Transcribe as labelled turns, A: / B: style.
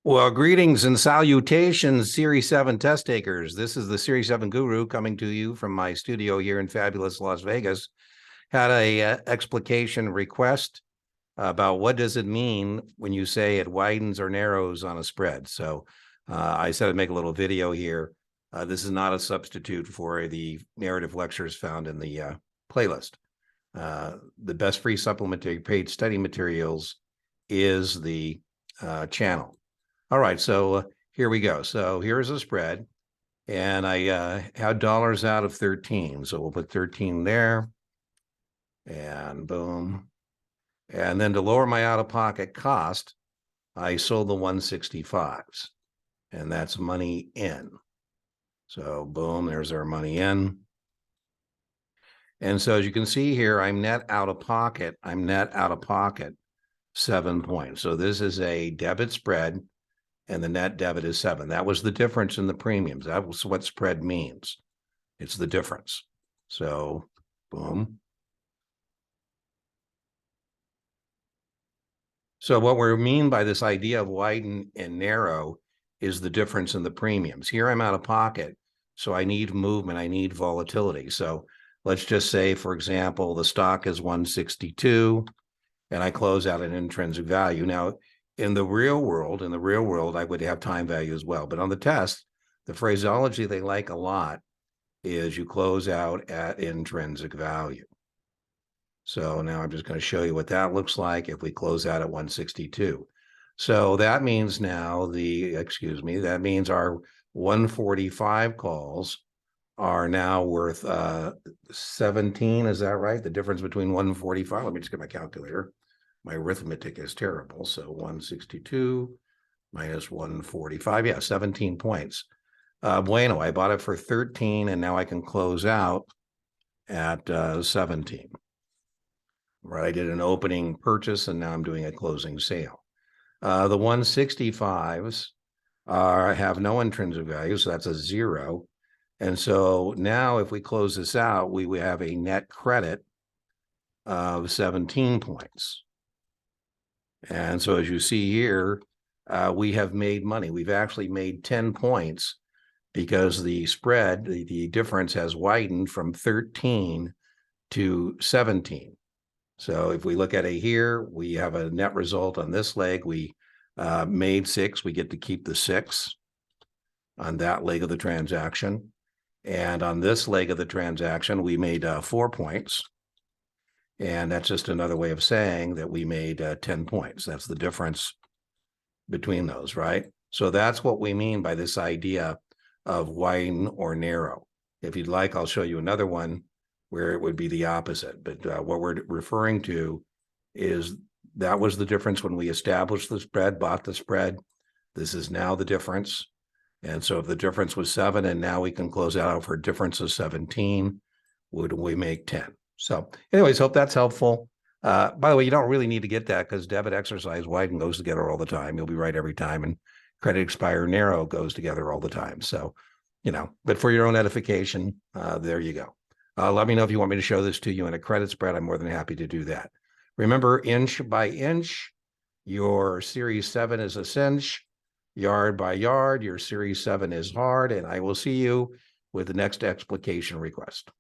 A: Well, greetings and salutations, Series 7 test takers. This is the Series 7 Guru coming to you from my studio here in fabulous Las Vegas. Had a explication request about what does it mean when you say it widens or narrows on a spread. So I said I'd make a little video here. This is not a substitute for the narrative lectures found in the playlist. The best free supplementary paid study materials is the channel. All right, so here we go. So here's a spread, and I had dollars out of 13. So we'll put 13 there, and boom. And then to lower my out-of-pocket cost, I sold the 165s, and that's money in. So boom, there's our money in. And so as you can see here, I'm net out of pocket 7 points. So this is a debit spread, and the net debit is 7. That was the difference in the premiums. That was what spread means. It's the difference. So, boom. So what we mean by this idea of widen and narrow is the difference in the premiums. Here I'm out of pocket, so I need movement, I need volatility. So let's just say, for example, the stock is 162, and I close out an intrinsic value. Now, in the real world, I would have time value as well. But on the test, the phraseology they like a lot is you close out at intrinsic value. So now I'm just going to show you what that looks like if we close out at 162. So that means now that means our 145 calls are now worth 17. Is that right? The difference between 145. Let me just get my calculator. My arithmetic is terrible. So 162 minus 145. Yeah, 17 points. Bueno, I bought it for 13, and now I can close out at 17. Right, I did an opening purchase, and now I'm doing a closing sale. The 165s have no intrinsic value, so that's a 0. And so now if we close this out, we have a net credit of 17 points. And so as you see here, we have made money. We've actually made 10 points because the spread, the difference has widened from 13 to 17. So if we look at it here, we have a net result on this leg. We made 6. We get to keep the 6 on that leg of the transaction. And on this leg of the transaction, we made 4 points. And that's just another way of saying that we made 10 points. That's the difference between those, right? So that's what we mean by this idea of widen or narrow. If you'd like, I'll show you another one where it would be the opposite. But what we're referring to is that was the difference when we established the spread, bought the spread. This is now the difference. And so if the difference was 7 and now we can close out for a difference of 17, would we make 10? So anyways, hope that's helpful. By the way, you don't really need to get that because debit, exercise, widen goes together all the time. You'll be right every time. And credit, expire, narrow goes together all the time. So, but for your own edification, there you go. Let me know if you want me to show this to you in a credit spread. I'm more than happy to do that. Remember, inch by inch, your Series 7 is a cinch. Yard by yard, your Series 7 is hard. And I will see you with the next explication request.